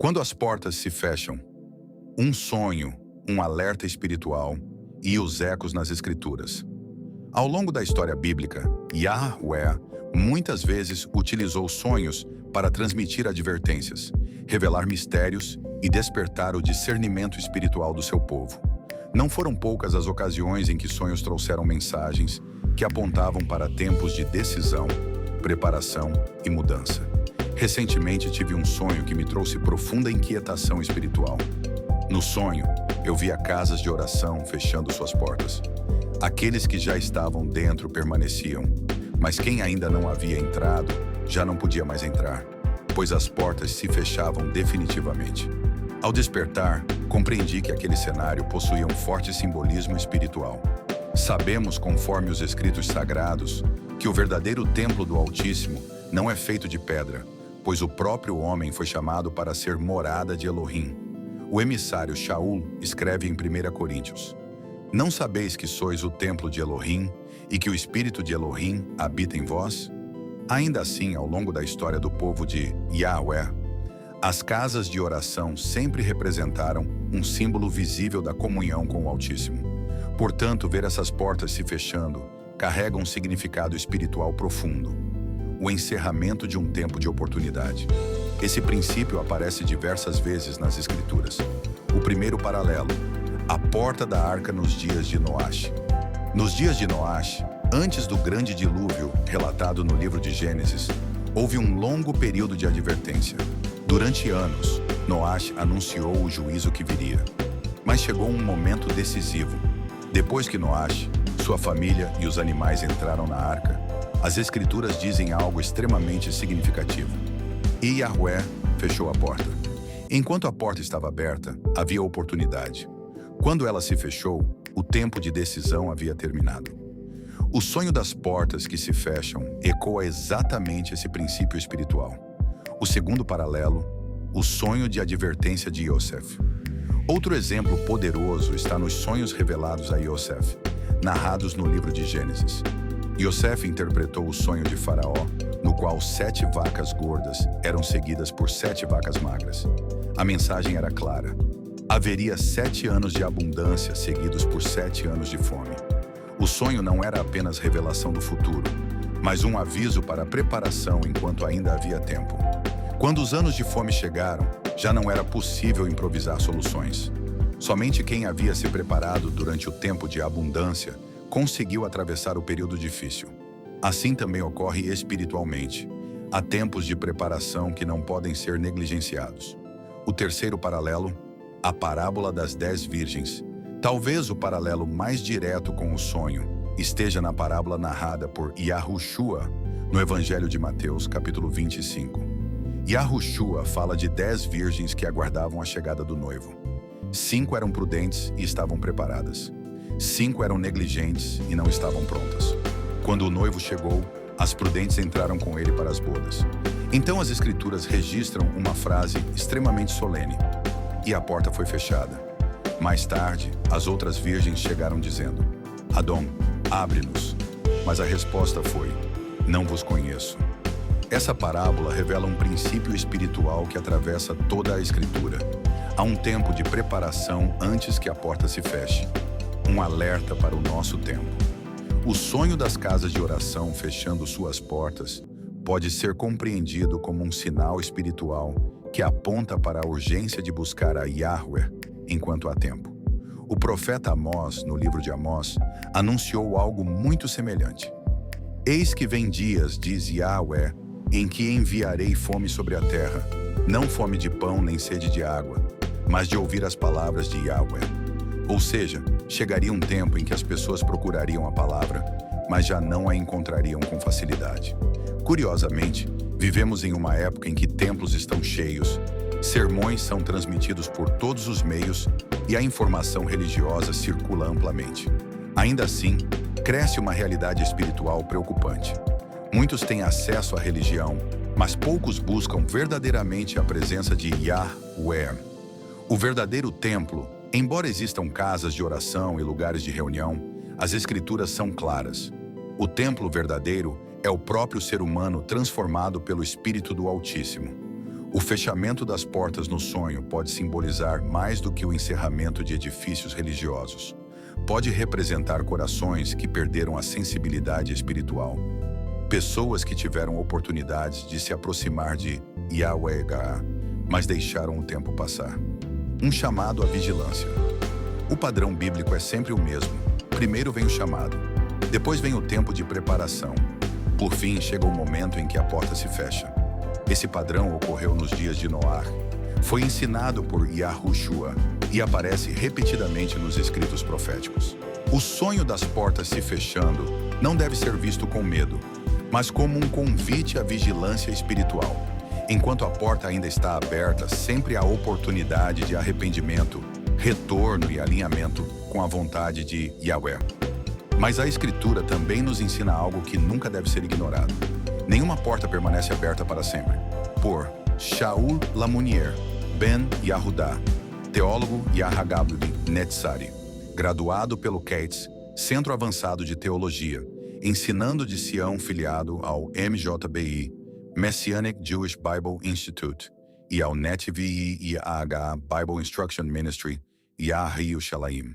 Quando as portas se fecham, um sonho, um alerta espiritual e os ecos nas escrituras. Ao longo da história bíblica, Yahweh muitas vezes utilizou sonhos para transmitir advertências, revelar mistérios e despertar o discernimento espiritual do seu povo. Não foram poucas as ocasiões em que sonhos trouxeram mensagens que apontavam para tempos de decisão, preparação e mudança. Recentemente tive um sonho que me trouxe profunda inquietação espiritual. No sonho, eu via casas de oração fechando suas portas. Aqueles que já estavam dentro permaneciam, mas quem ainda não havia entrado já não podia mais entrar, pois as portas se fechavam definitivamente. Ao despertar, compreendi que aquele cenário possuía um forte simbolismo espiritual. Sabemos, conforme os escritos sagrados, que o verdadeiro templo do Altíssimo não é feito de pedra, pois o próprio homem foi chamado para ser morada de Elohim. O emissário Shaul escreve em 1 Coríntios: Não sabeis que sois o templo de Elohim e que o Espírito de Elohim habita em vós? Ainda assim, ao longo da história do povo de Yahweh, as casas de oração sempre representaram um símbolo visível da comunhão com o Altíssimo. Portanto, ver essas portas se fechando carrega um significado espiritual profundo, o encerramento de um tempo de oportunidade. Esse princípio aparece diversas vezes nas Escrituras. O primeiro paralelo: a porta da arca nos dias de Noash. Nos dias de Noash, antes do grande dilúvio relatado no livro de Gênesis, houve um longo período de advertência. Durante anos, Noash anunciou o juízo que viria. Mas chegou um momento decisivo. Depois que Noash, sua família e os animais entraram na arca, as Escrituras dizem algo extremamente significativo. E Yahweh fechou a porta. Enquanto a porta estava aberta, havia oportunidade. Quando ela se fechou, o tempo de decisão havia terminado. O sonho das portas que se fecham ecoa exatamente esse princípio espiritual. O segundo paralelo: o sonho de advertência de Yosef. Outro exemplo poderoso está nos sonhos revelados a Yosef, narrados no livro de Gênesis. Yosef interpretou o sonho de Faraó, no qual 7 vacas gordas eram seguidas por 7 vacas magras. A mensagem era clara: haveria 7 anos de abundância seguidos por 7 anos de fome. O sonho não era apenas revelação do futuro, mas um aviso para a preparação enquanto ainda havia tempo. Quando os anos de fome chegaram, já não era possível improvisar soluções. Somente quem havia se preparado durante o tempo de abundância conseguiu atravessar o período difícil. Assim também ocorre espiritualmente. Há tempos de preparação que não podem ser negligenciados. O terceiro paralelo: a parábola das 10 virgens. Talvez o paralelo mais direto com o sonho esteja na parábola narrada por Yahushua no Evangelho de Mateus, capítulo 25. Yahushua fala de 10 virgens que aguardavam a chegada do noivo. 5 eram prudentes e estavam preparadas. 5 eram negligentes e não estavam prontas. Quando o noivo chegou, as prudentes entraram com ele para as bodas. Então as Escrituras registram uma frase extremamente solene: e a porta foi fechada. Mais tarde, as outras virgens chegaram dizendo: Adão, abre-nos. Mas a resposta foi: não vos conheço. Essa parábola revela um princípio espiritual que atravessa toda a Escritura. Há um tempo de preparação antes que a porta se feche. Um alerta para o nosso tempo. O sonho das casas de oração fechando suas portas pode ser compreendido como um sinal espiritual que aponta para a urgência de buscar a Yahweh enquanto há tempo. O profeta Amós, no livro de Amós, anunciou algo muito semelhante. Eis que vem dias, diz Yahweh, em que enviarei fome sobre a terra, não fome de pão nem sede de água, mas de ouvir as palavras de Yahweh. Ou seja, chegaria um tempo em que as pessoas procurariam a palavra, mas já não a encontrariam com facilidade. Curiosamente, vivemos em uma época em que templos estão cheios, sermões são transmitidos por todos os meios e a informação religiosa circula amplamente. Ainda assim, cresce uma realidade espiritual preocupante. Muitos têm acesso à religião, mas poucos buscam verdadeiramente a presença de Yahweh. O verdadeiro templo, embora existam casas de oração e lugares de reunião, as Escrituras são claras. O templo verdadeiro é o próprio ser humano transformado pelo Espírito do Altíssimo. O fechamento das portas no sonho pode simbolizar mais do que o encerramento de edifícios religiosos. Pode representar corações que perderam a sensibilidade espiritual. Pessoas que tiveram oportunidades de se aproximar de Yahweh, mas deixaram o tempo passar. Um chamado à vigilância. O padrão bíblico é sempre o mesmo. Primeiro vem o chamado, depois vem o tempo de preparação. Por fim, chega o momento em que a porta se fecha. Esse padrão ocorreu nos dias de Noá. Foi ensinado por Yahushua e aparece repetidamente nos escritos proféticos. O sonho das portas se fechando não deve ser visto com medo, mas como um convite à vigilância espiritual. Enquanto a porta ainda está aberta, sempre há oportunidade de arrependimento, retorno e alinhamento com a vontade de Yahweh. Mas a Escritura também nos ensina algo que nunca deve ser ignorado. Nenhuma porta permanece aberta para sempre. Por Shaul Lamounier, Ben Yahudá, teólogo Yahagabli Netzari, graduado pelo Cates, Centro Avançado de Teologia, ensinando de Sião filiado ao MJBI, Messianic Jewish Bible Institute, e ao NETVI IAH Bible Instruction Ministry, Yah Yerushalayim.